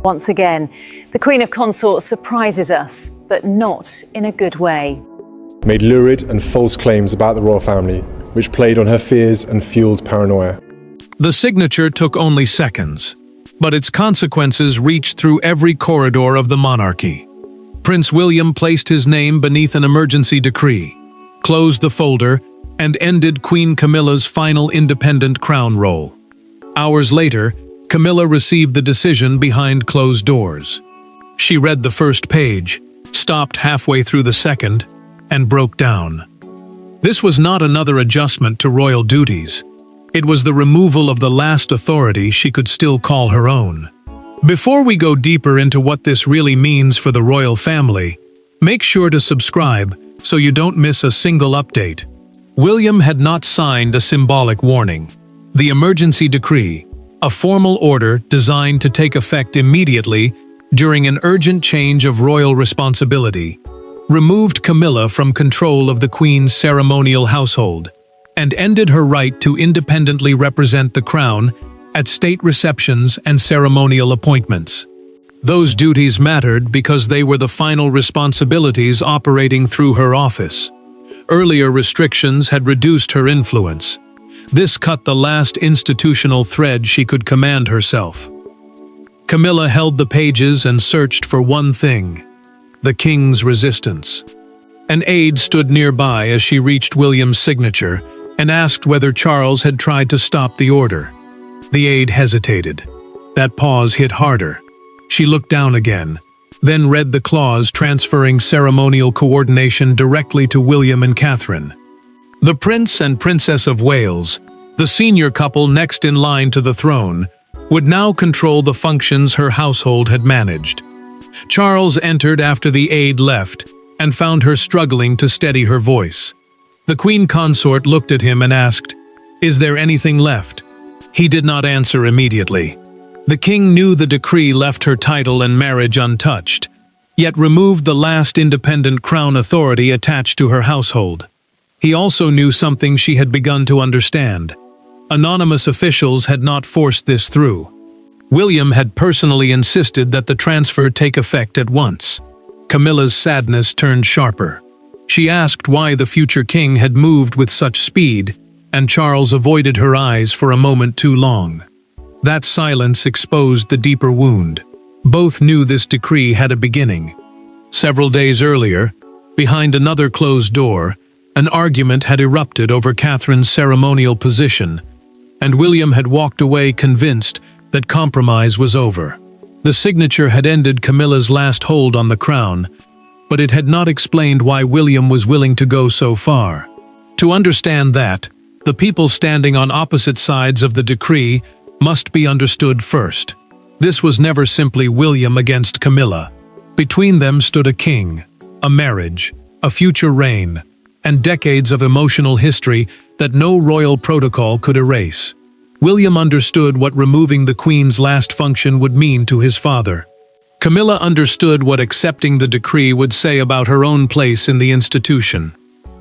Once again, the Queen of Consorts surprises us, but not in a good way. Made lurid and false claims about the royal family, which played on her fears and fueled paranoia. The signature took only seconds, but its consequences reached through every corridor of the monarchy. Prince William placed his name beneath an emergency decree, closed the folder, and ended Queen Camilla's final independent crown roll. Hours later, Camilla received the decision behind closed doors. She read the first page, stopped halfway through the second, and broke down. This was not another adjustment to royal duties. It was the removal of the last authority she could still call her own. Before we go deeper into what this really means for the royal family, make sure to subscribe so you don't miss a single update. William had not signed a symbolic warning. The emergency decree, a formal order designed to take effect immediately during an urgent change of royal responsibility, removed Camilla from control of the Queen's ceremonial household and ended her right to independently represent the crown at state receptions and ceremonial appointments. Those duties mattered because they were the final responsibilities operating through her office. Earlier restrictions had reduced her influence. This cut the last institutional thread she could command herself. Camilla held the pages and searched for one thing: the king's resistance. An aide stood nearby as she reached William's signature and asked whether Charles had tried to stop the order. The aide hesitated. That pause hit harder. She looked down again, then read the clause transferring ceremonial coordination directly to William and Catherine. The Prince and Princess of Wales, the senior couple next in line to the throne, would now control the functions her household had managed. Charles entered after the aide left and found her struggling to steady her voice. The Queen Consort looked at him and asked, "Is there anything left?" He did not answer immediately. The king knew the decree left her title and marriage untouched, yet removed the last independent crown authority attached to her household. He also knew something she had begun to understand. Anonymous officials had not forced this through. William had personally insisted that the transfer take effect at once. Camilla's sadness turned sharper. She asked why the future king had moved with such speed, and Charles avoided her eyes for a moment too long. That silence exposed the deeper wound. Both knew this decree had a beginning. Several days earlier, behind another closed door, an argument had erupted over Catherine's ceremonial position, and William had walked away convinced that compromise was over. The signature had ended Camilla's last hold on the crown, but it had not explained why William was willing to go so far. To understand that, the people standing on opposite sides of the decree must be understood first. This was never simply William against Camilla. Between them stood a king, a marriage, a future reign, and decades of emotional history that no royal protocol could erase. William understood what removing the Queen's last function would mean to his father. Camilla understood what accepting the decree would say about her own place in the institution.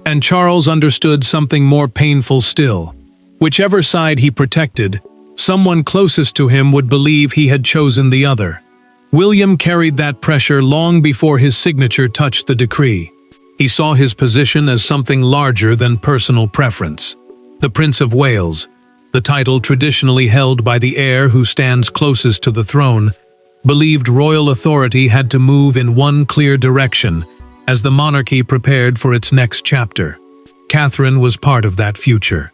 And Charles understood something more painful still. Whichever side he protected, someone closest to him would believe he had chosen the other. William carried that pressure long before his signature touched the decree. He saw his position as something larger than personal preference. The Prince of Wales, the title traditionally held by the heir who stands closest to the throne, believed royal authority had to move in one clear direction as the monarchy prepared for its next chapter. Catherine was part of that future.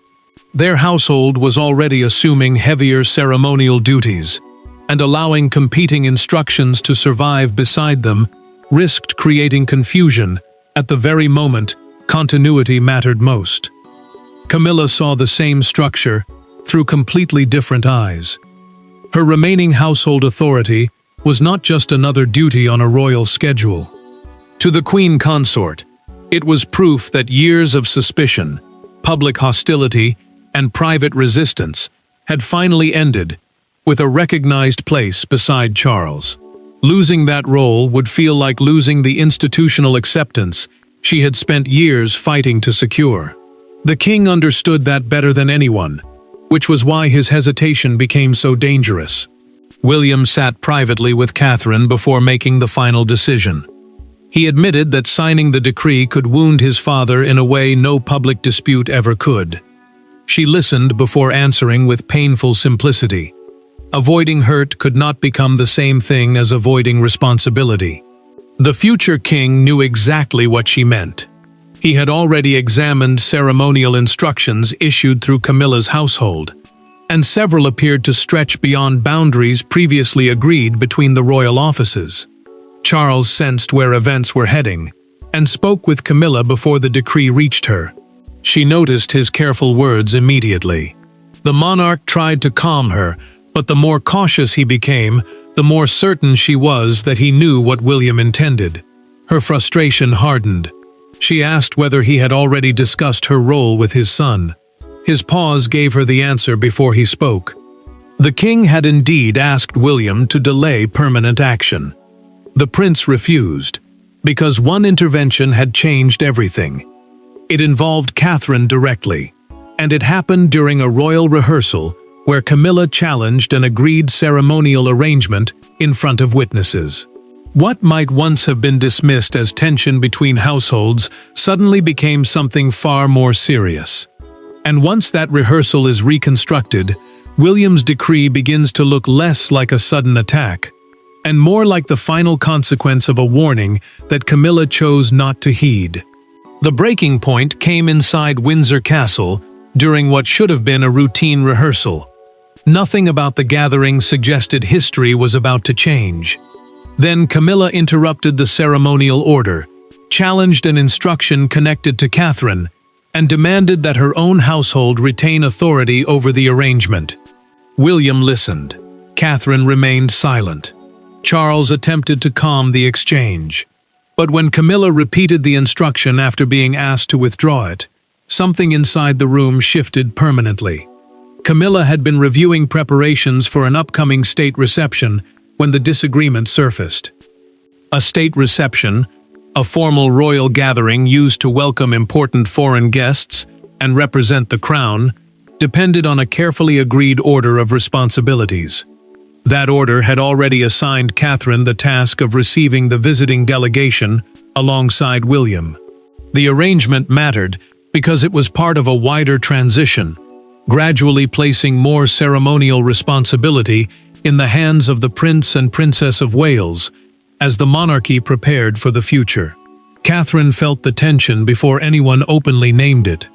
Their household was already assuming heavier ceremonial duties, and allowing competing instructions to survive beside them risked creating confusion at the very moment continuity mattered most. Camilla saw the same structure through completely different eyes. Her remaining household authority was not just another duty on a royal schedule. To the Queen Consort, it was proof that years of suspicion, public hostility, and private resistance had finally ended, with a recognized place beside Charles. Losing that role would feel like losing the institutional acceptance she had spent years fighting to secure. The king understood that better than anyone, which was why his hesitation became so dangerous. William sat privately with Catherine before making the final decision. He admitted that signing the decree could wound his father in a way no public dispute ever could. She listened before answering with painful simplicity. Avoiding hurt could not become the same thing as avoiding responsibility. The future king knew exactly what she meant. He had already examined ceremonial instructions issued through Camilla's household, and several appeared to stretch beyond boundaries previously agreed between the royal offices. Charles sensed where events were heading, and spoke with Camilla before the decree reached her. She noticed his careful words immediately. The monarch tried to calm her, but the more cautious he became, the more certain she was that he knew what William intended. Her frustration hardened. She asked whether he had already discussed her role with his son. His pause gave her the answer before he spoke. The king had indeed asked William to delay permanent action. The prince refused, because one intervention had changed everything. It involved Catherine directly, and it happened during a royal rehearsal where Camilla challenged an agreed ceremonial arrangement in front of witnesses. What might once have been dismissed as tension between households suddenly became something far more serious. And once that rehearsal is reconstructed, William's decree begins to look less like a sudden attack, and more like the final consequence of a warning that Camilla chose not to heed. The breaking point came inside Windsor Castle during what should have been a routine rehearsal. Nothing about the gathering suggested history was about to change. Then Camilla interrupted the ceremonial order, challenged an instruction connected to Catherine, and demanded that her own household retain authority over the arrangement. William listened. Catherine remained silent. Charles attempted to calm the exchange. But when Camilla repeated the instruction after being asked to withdraw it, something inside the room shifted permanently. Camilla had been reviewing preparations for an upcoming state reception when the disagreement surfaced. A state reception, a formal royal gathering used to welcome important foreign guests and represent the crown, depended on a carefully agreed order of responsibilities. That order had already assigned Catherine the task of receiving the visiting delegation alongside William. The arrangement mattered because it was part of a wider transition, gradually placing more ceremonial responsibility in the hands of the Prince and Princess of Wales, as the monarchy prepared for the future. Catherine felt the tension before anyone openly named it.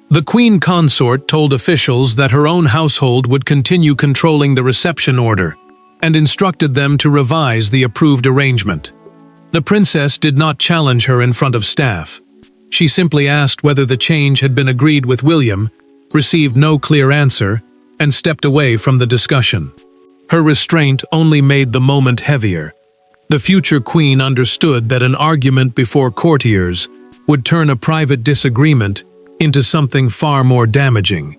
The Queen Consort told officials that her own household would continue controlling the reception order, and instructed them to revise the approved arrangement. The princess did not challenge her in front of staff. She simply asked whether the change had been agreed with William, received no clear answer, and stepped away from the discussion. Her restraint only made the moment heavier. The future queen understood that an argument before courtiers would turn a private disagreement into something far more damaging.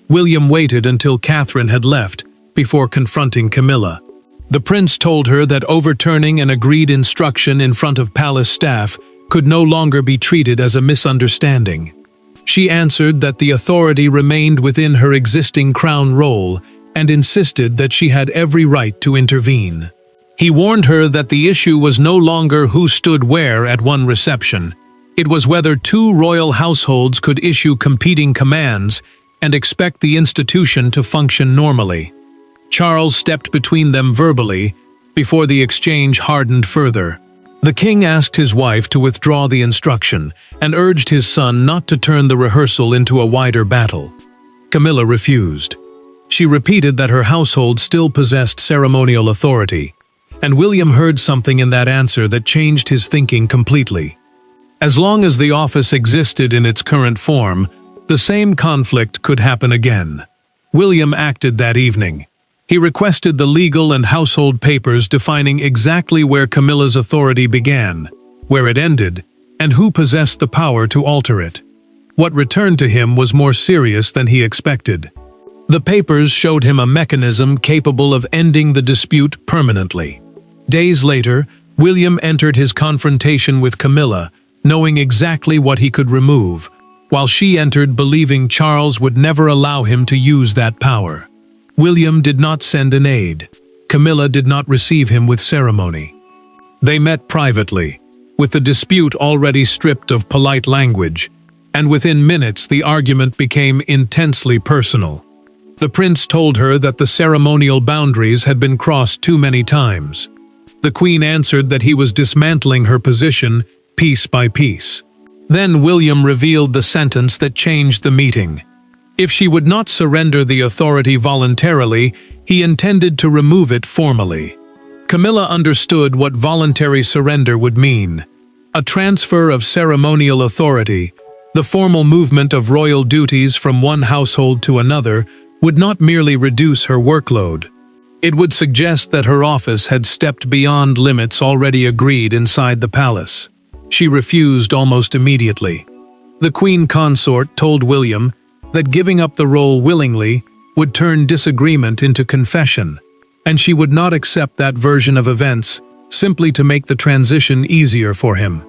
William waited until Catherine had left before confronting Camilla. The prince told her that overturning an agreed instruction in front of palace staff could no longer be treated as a misunderstanding. She answered that the authority remained within her existing crown role and insisted that she had every right to intervene. He warned her that the issue was no longer who stood where at one reception. It was whether two royal households could issue competing commands and expect the institution to function normally. Charles stepped between them verbally before the exchange hardened further. The king asked his wife to withdraw the instruction and urged his son not to turn the rehearsal into a wider battle. Camilla refused. She repeated that her household still possessed ceremonial authority, and William heard something in that answer that changed his thinking completely. As long as the office existed in its current form, the same conflict could happen again. William acted that evening. He requested the legal and household papers defining exactly where Camilla's authority began, where it ended, and who possessed the power to alter it. What returned to him was more serious than he expected. The papers showed him a mechanism capable of ending the dispute permanently. Days later, William entered his confrontation with Camilla, knowing exactly what he could remove, while she entered believing Charles would never allow him to use that power. William did not send an aide. Camilla did not receive him with ceremony. They met privately, with the dispute already stripped of polite language, and within minutes the argument became intensely personal. The prince told her that the ceremonial boundaries had been crossed too many times. The queen answered that he was dismantling her position piece by piece. Then William revealed the sentence that changed the meeting. If she would not surrender the authority voluntarily, he intended to remove it formally. Camilla understood what voluntary surrender would mean: a transfer of ceremonial authority. The formal movement of royal duties from one household to another would not merely reduce her workload. It would suggest that her office had stepped beyond limits already agreed inside the palace. She refused almost immediately. The queen consort told William that giving up the role willingly would turn disagreement into confession, and she would not accept that version of events simply to make the transition easier for him.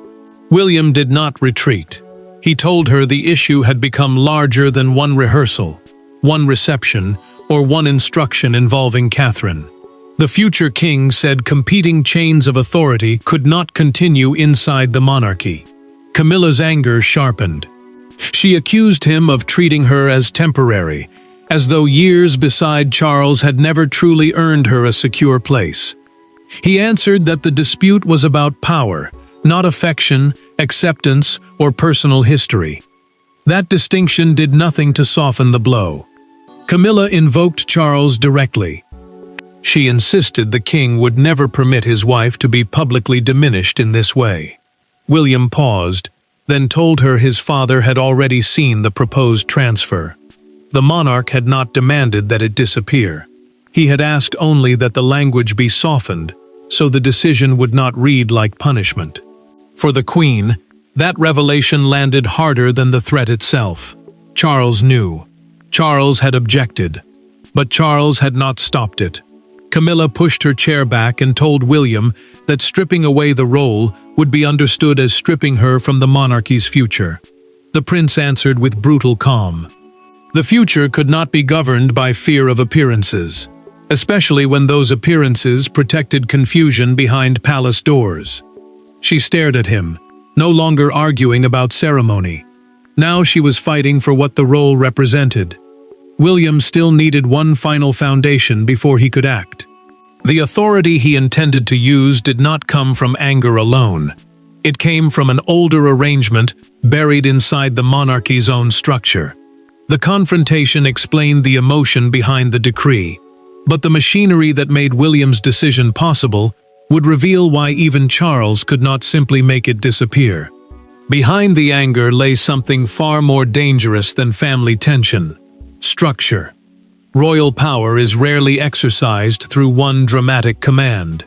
William did not retreat. He told her the issue had become larger than one rehearsal, one reception, or one instruction involving Catherine. The future king said competing chains of authority could not continue inside the monarchy. Camilla's anger sharpened. She accused him of treating her as temporary, as though years beside Charles had never truly earned her a secure place. He answered that the dispute was about power, not affection, acceptance, or personal history. That distinction did nothing to soften the blow. Camilla invoked Charles directly. She insisted the king would never permit his wife to be publicly diminished in this way. William paused, then told her his father had already seen the proposed transfer. The monarch had not demanded that it disappear. He had asked only that the language be softened, so the decision would not read like punishment. For the queen, that revelation landed harder than the threat itself. Charles knew. Charles had objected, but Charles had not stopped it. Camilla pushed her chair back and told William that stripping away the role would be understood as stripping her from the monarchy's future. The prince answered with brutal calm. The future could not be governed by fear of appearances, especially when those appearances protected confusion behind palace doors. She stared at him, no longer arguing about ceremony. Now she was fighting for what the role represented. William still needed one final foundation before he could act. The authority he intended to use did not come from anger alone. It came from an older arrangement buried inside the monarchy's own structure. The confrontation explained the emotion behind the decree, but the machinery that made William's decision possible would reveal why even Charles could not simply make it disappear. Behind the anger lay something far more dangerous than family tension: structure. Royal power is rarely exercised through one dramatic command.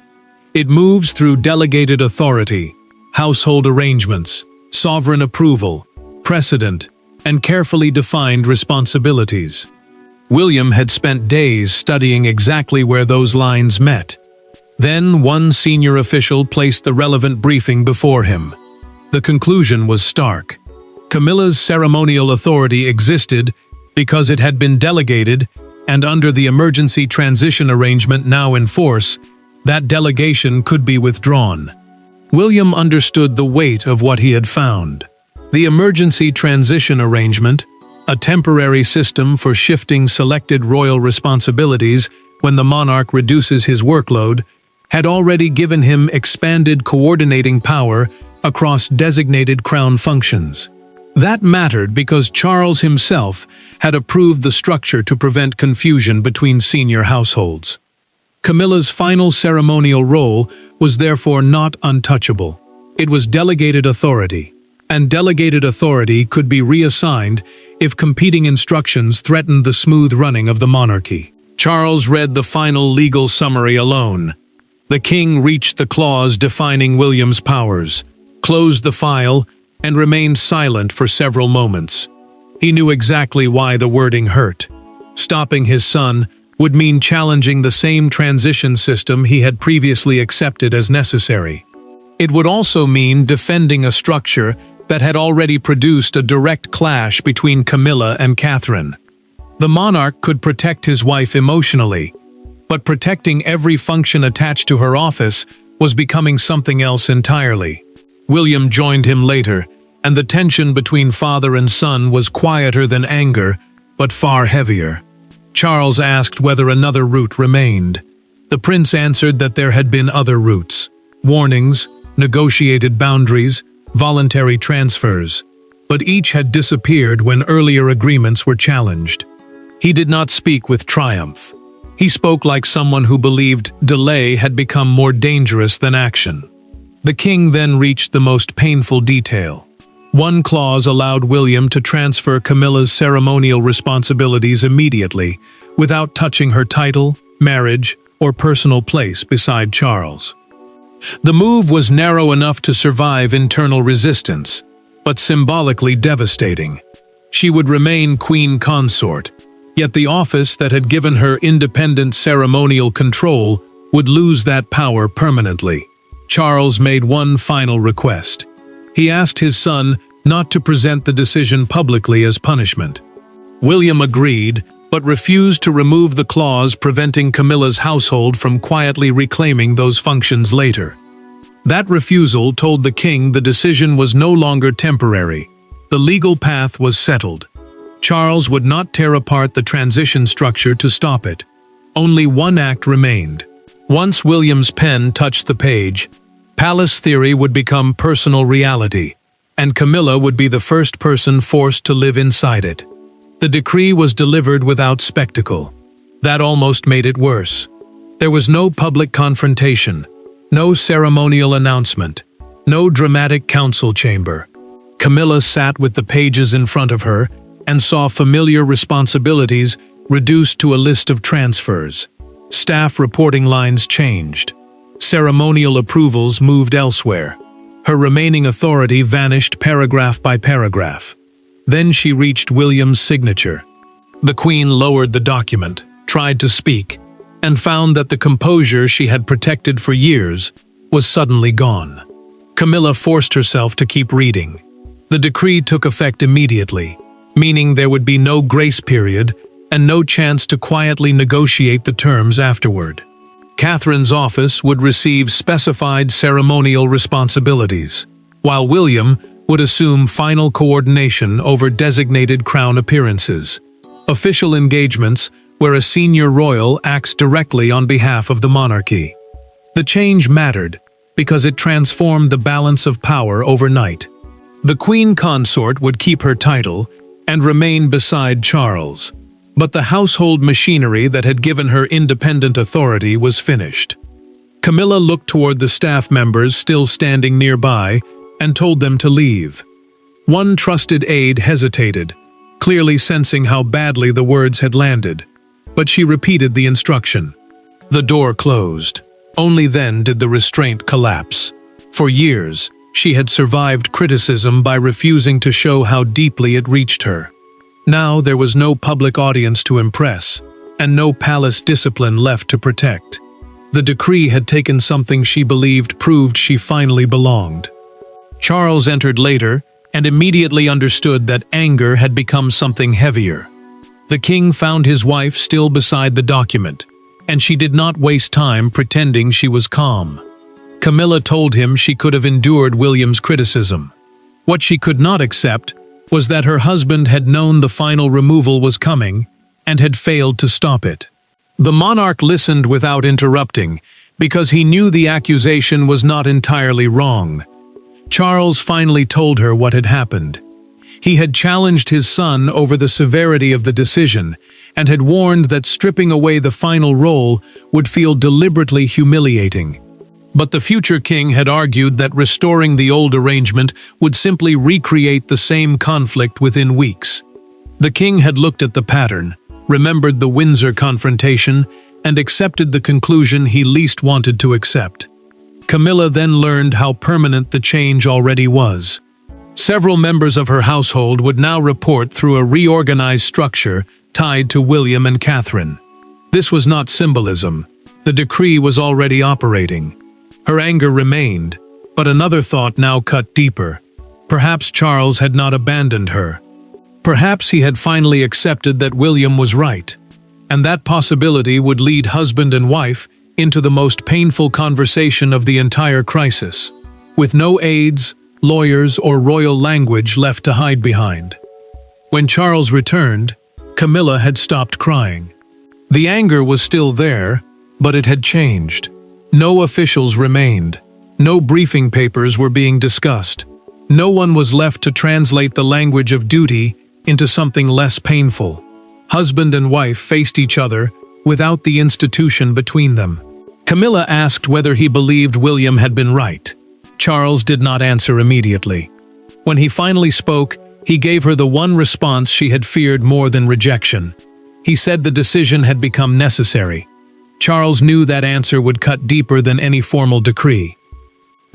It moves through delegated authority, household arrangements, sovereign approval, precedent, and carefully defined responsibilities. William had spent days studying exactly where those lines met. Then one senior official placed the relevant briefing before him. The conclusion was stark. Camilla's ceremonial authority existed because it had been delegated, and under the emergency transition arrangement now in force, that delegation could be withdrawn. William understood the weight of what he had found. The emergency transition arrangement, a temporary system for shifting selected royal responsibilities when the monarch reduces his workload, had already given him expanded coordinating power across designated crown functions. That mattered because Charles himself had approved the structure to prevent confusion between senior households. Camilla's final ceremonial role was therefore not untouchable. It was delegated authority, and delegated authority could be reassigned if competing instructions threatened the smooth running of the monarchy. Charles read the final legal summary alone. The king reached the clause defining William's powers, closed the file, and remained silent for several moments. He knew exactly why the wording hurt. Stopping his son would mean challenging the same transition system he had previously accepted as necessary. It would also mean defending a structure that had already produced a direct clash between Camilla and Catherine. The monarch could protect his wife emotionally, but protecting every function attached to her office was becoming something else entirely. William joined him later, and the tension between father and son was quieter than anger, but far heavier. Charles asked whether another route remained. The prince answered that there had been other routes: warnings, negotiated boundaries, voluntary transfers. But each had disappeared when earlier agreements were challenged. He did not speak with triumph. He spoke like someone who believed delay had become more dangerous than action. The king then reached the most painful detail. One clause allowed William to transfer Camilla's ceremonial responsibilities immediately, without touching her title, marriage, or personal place beside Charles. The move was narrow enough to survive internal resistance, but symbolically devastating. She would remain queen consort, yet the office that had given her independent ceremonial control would lose that power permanently. Charles made one final request. He asked his son not to present the decision publicly as punishment. William agreed, but refused to remove the clause preventing Camilla's household from quietly reclaiming those functions later. That refusal told the king the decision was no longer temporary. The legal path was settled. Charles would not tear apart the transition structure to stop it. Only one act remained. Once William's pen touched the page, palace theory would become personal reality, and Camilla would be the first person forced to live inside it. The decree was delivered without spectacle. That almost made it worse. There was no public confrontation, no ceremonial announcement, no dramatic council chamber. Camilla sat with the pages in front of her and saw familiar responsibilities reduced to a list of transfers. Staff reporting lines changed. Ceremonial approvals moved elsewhere. Her remaining authority vanished paragraph by paragraph. Then she reached William's signature. The Queen lowered the document, tried to speak, and found that the composure she had protected for years was suddenly gone. Camilla forced herself to keep reading. The decree took effect immediately, meaning there would be no grace period and no chance to quietly negotiate the terms afterward. Catherine's office would receive specified ceremonial responsibilities, while William would assume final coordination over designated crown appearances, official engagements where a senior royal acts directly on behalf of the monarchy. The change mattered because it transformed the balance of power overnight. The queen consort would keep her title and remain beside Charles, but the household machinery that had given her independent authority was finished. Camilla looked toward the staff members still standing nearby and told them to leave. One trusted aide hesitated, clearly sensing how badly the words had landed, but she repeated the instruction. The door closed. Only then did the restraint collapse. For years, she had survived criticism by refusing to show how deeply it reached her. Now there was no public audience to impress, and no palace discipline left to protect. The decree had taken something she believed proved she finally belonged. Charles entered later and immediately understood that anger had become something heavier. The king found his wife still beside the document, and she did not waste time pretending she was calm. Camilla told him she could have endured William's criticism. What she could not accept was that her husband had known the final removal was coming and had failed to stop it. The monarch listened without interrupting because he knew the accusation was not entirely wrong. Charles finally told her what had happened. He had challenged his son over the severity of the decision and had warned that stripping away the final role would feel deliberately humiliating. But the future king had argued that restoring the old arrangement would simply recreate the same conflict within weeks. The king had looked at the pattern, remembered the Windsor confrontation, and accepted the conclusion he least wanted to accept. Camilla then learned how permanent the change already was. Several members of her household would now report through a reorganized structure tied to William and Catherine. This was not symbolism. The decree was already operating. Her anger remained, but another thought now cut deeper. Perhaps Charles had not abandoned her. Perhaps he had finally accepted that William was right, and that possibility would lead husband and wife into the most painful conversation of the entire crisis, with no aides, lawyers, or royal language left to hide behind. When Charles returned, Camilla had stopped crying. The anger was still there, but it had changed. No officials remained. No briefing papers were being discussed. No one was left to translate the language of duty into something less painful. Husband and wife faced each other without the institution between them. Camilla asked whether he believed William had been right. Charles did not answer immediately. When he finally spoke, he gave her the one response she had feared more than rejection. He said the decision had become necessary. Charles knew that answer would cut deeper than any formal decree.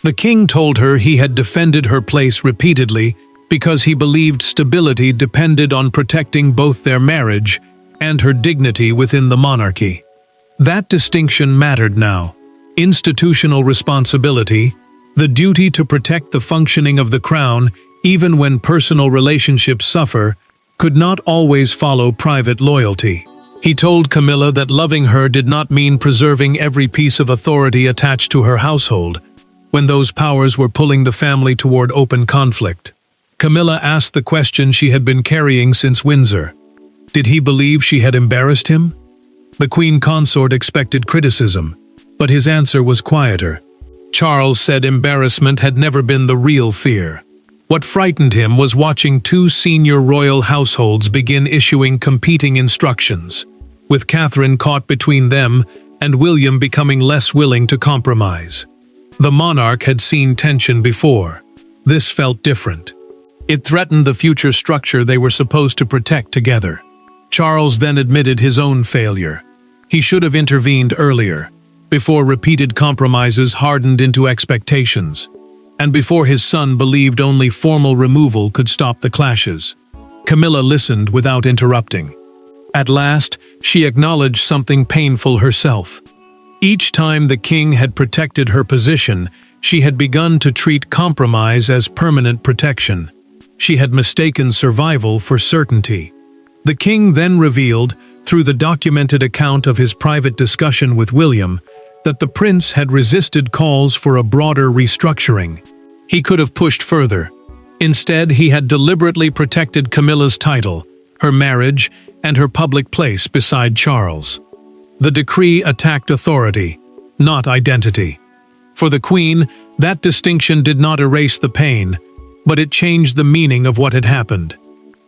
The king told her he had defended her place repeatedly because he believed stability depended on protecting both their marriage and her dignity within the monarchy. That distinction mattered now. Institutional responsibility, the duty to protect the functioning of the crown even when personal relationships suffer, could not always follow private loyalty. He told Camilla that loving her did not mean preserving every piece of authority attached to her household, when those powers were pulling the family toward open conflict. Camilla asked the question she had been carrying since Windsor. Did he believe she had embarrassed him? The Queen Consort expected criticism, but his answer was quieter. Charles said embarrassment had never been the real fear. What frightened him was watching two senior royal households begin issuing competing instructions, with Catherine caught between them and William becoming less willing to compromise. The monarch had seen tension before. This felt different. It threatened the future structure they were supposed to protect together. Charles then admitted his own failure. He should have intervened earlier, before repeated compromises hardened into expectations, and before his son believed only formal removal could stop the clashes. Camilla listened without interrupting. At last, she acknowledged something painful herself. Each time the king had protected her position, she had begun to treat compromise as permanent protection. She had mistaken survival for certainty. The king then revealed, through the documented account of his private discussion with William, that the prince had resisted calls for a broader restructuring. He could have pushed further. Instead, he had deliberately protected Camilla's title, her marriage, and her public place beside Charles. The decree attacked authority, not identity. For the Queen, that distinction did not erase the pain, but it changed the meaning of what had happened.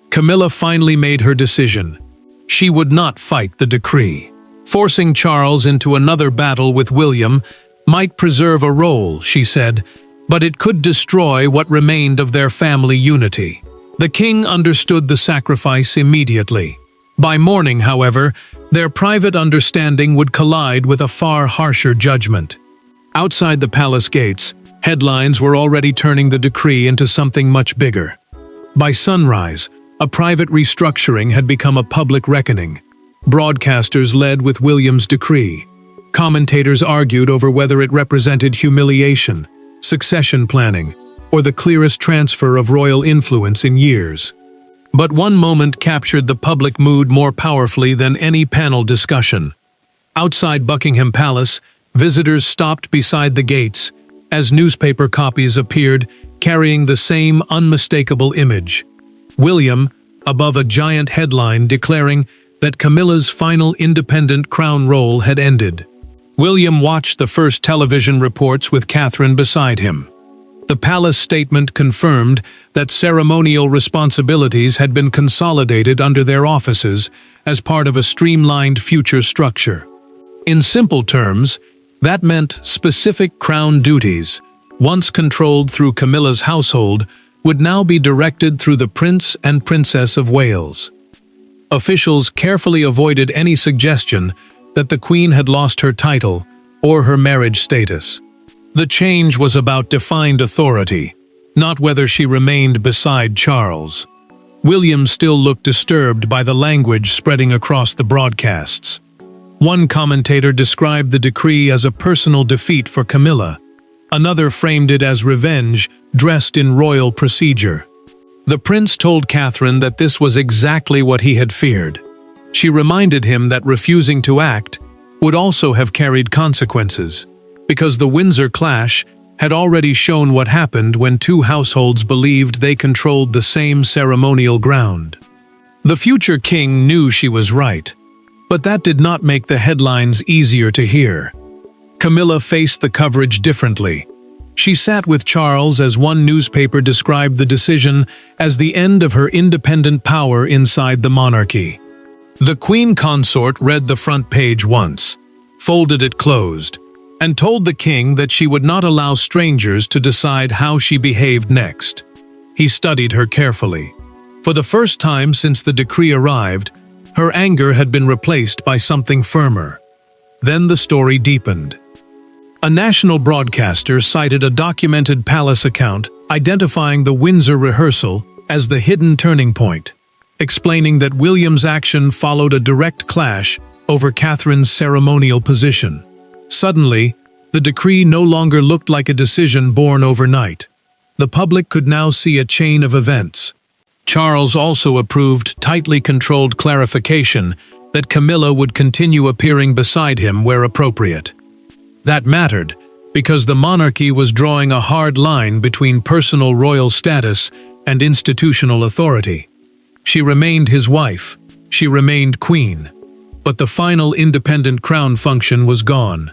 Camilla finally made her decision. She would not fight the decree. Forcing Charles into another battle with William might preserve a role, she said, but it could destroy what remained of their family unity. The king understood the sacrifice immediately. By morning, however, their private understanding would collide with a far harsher judgment. Outside the palace gates, headlines were already turning the decree into something much bigger. By sunrise, a private restructuring had become a public reckoning. Broadcasters led with William's decree. Commentators argued over whether it represented humiliation, succession planning, or the clearest transfer of royal influence in years. But one moment captured the public mood more powerfully than any panel discussion. Outside Buckingham Palace, visitors stopped beside the gates as newspaper copies appeared carrying the same unmistakable image. William, above a giant headline declaring that Camilla's final independent crown role had ended. William watched the first television reports with Catherine beside him. The palace statement confirmed that ceremonial responsibilities had been consolidated under their offices as part of a streamlined future structure. In simple terms, that meant specific crown duties, once controlled through Camilla's household, would now be directed through the Prince and Princess of Wales. Officials carefully avoided any suggestion that the Queen had lost her title or her marriage status. The change was about defined authority, not whether she remained beside Charles. William still looked disturbed by the language spreading across the broadcasts. One commentator described the decree as a personal defeat for Camilla. Another framed it as revenge dressed in royal procedure. The prince told Catherine that this was exactly what he had feared. She reminded him that refusing to act would also have carried consequences, because the Windsor clash had already shown what happened when two households believed they controlled the same ceremonial ground. The future king knew she was right, but that did not make the headlines easier to hear. Camilla faced the coverage differently. She sat with Charles as one newspaper described the decision as the end of her independent power inside the monarchy. The Queen consort read the front page once, folded it closed, and told the king that she would not allow strangers to decide how she behaved next. He studied her carefully. For the first time since the decree arrived, her anger had been replaced by something firmer. Then the story deepened. A national broadcaster cited a documented palace account identifying the Windsor rehearsal as the hidden turning point, explaining that William's action followed a direct clash over Catherine's ceremonial position. Suddenly, the decree no longer looked like a decision born overnight. The public could now see a chain of events. Charles also approved tightly controlled clarification that Camilla would continue appearing beside him where appropriate. That mattered, because the monarchy was drawing a hard line between personal royal status and institutional authority. She remained his wife, she remained queen, but the final independent crown function was gone.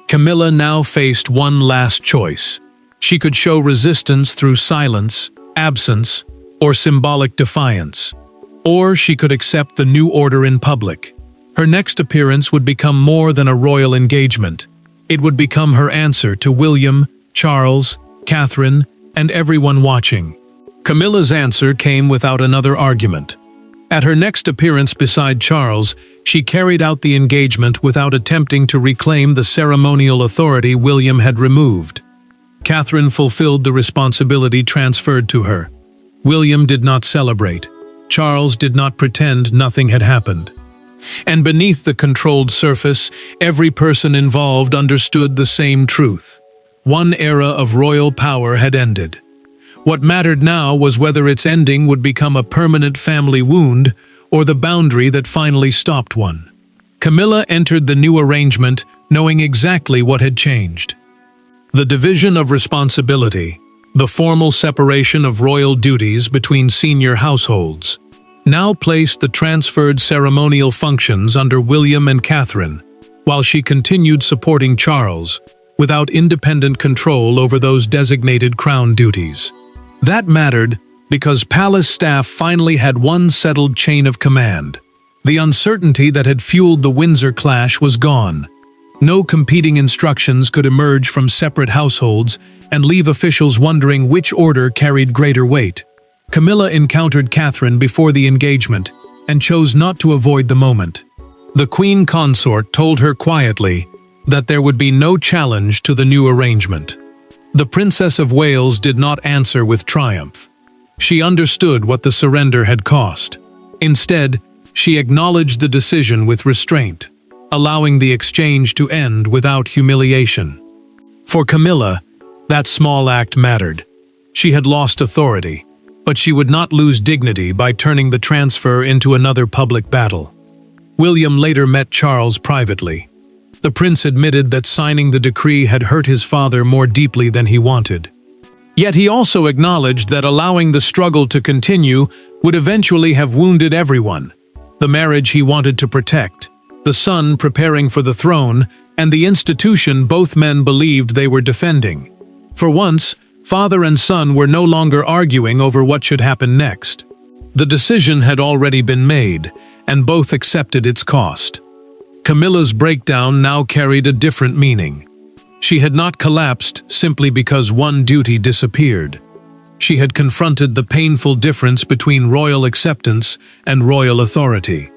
Camilla now faced one last choice. She could show resistance through silence, absence, or symbolic defiance. Or she could accept the new order in public. Her next appearance would become more than a royal engagement. It would become her answer to William, Charles, Catherine, and everyone watching. Camilla's answer came without another argument. At her next appearance beside Charles, she carried out the engagement without attempting to reclaim the ceremonial authority William had removed. Catherine fulfilled the responsibility transferred to her. William did not celebrate. Charles did not pretend nothing had happened. And beneath the controlled surface, every person involved understood the same truth. One era of royal power had ended. What mattered now was whether its ending would become a permanent family wound or the boundary that finally stopped one. Camilla entered the new arrangement knowing exactly what had changed. The division of responsibility, the formal separation of royal duties between senior households, now placed the transferred ceremonial functions under William and Catherine, while she continued supporting Charles, without independent control over those designated crown duties. That mattered because palace staff finally had one settled chain of command. The uncertainty that had fueled the Windsor clash was gone. No competing instructions could emerge from separate households and leave officials wondering which order carried greater weight. Camilla encountered Catherine before the engagement and chose not to avoid the moment. The Queen consort told her quietly that there would be no challenge to the new arrangement. The Princess of Wales did not answer with triumph. She understood what the surrender had cost. Instead, she acknowledged the decision with restraint, allowing the exchange to end without humiliation. For Camilla, that small act mattered. She had lost authority, but she would not lose dignity by turning the transfer into another public battle. William later met Charles privately. The prince admitted that signing the decree had hurt his father more deeply than he wanted. Yet he also acknowledged that allowing the struggle to continue would eventually have wounded everyone: the marriage he wanted to protect, the son preparing for the throne, and the institution both men believed they were defending. For once, father and son were no longer arguing over what should happen next. The decision had already been made, and both accepted its cost. Camilla's breakdown now carried a different meaning. She had not collapsed simply because one duty disappeared. She had confronted the painful difference between royal acceptance and royal authority.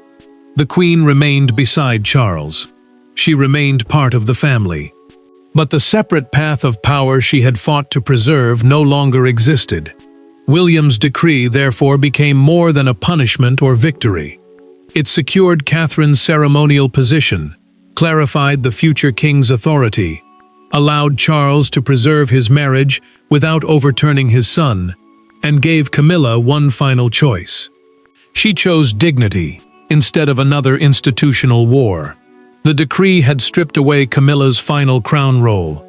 The Queen remained beside Charles. She remained part of the family. But the separate path of power she had fought to preserve no longer existed. William's decree therefore became more than a punishment or victory. It secured Catherine's ceremonial position, clarified the future king's authority, allowed Charles to preserve his marriage without overturning his son, and gave Camilla one final choice. She chose dignity, instead of another institutional war. The decree had stripped away Camilla's final crown role,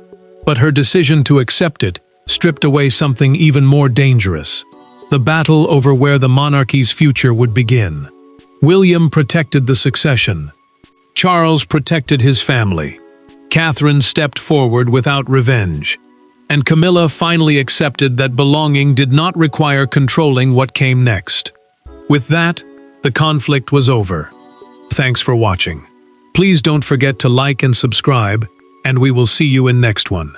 but her decision to accept it stripped away something even more dangerous: the battle over where the monarchy's future would begin. William protected the succession. Charles protected his family. Catherine stepped forward without revenge. And Camilla finally accepted that belonging did not require controlling what came next. With that, the conflict was over. Thanks for watching. Please don't forget to like and subscribe, and we will see you in next one.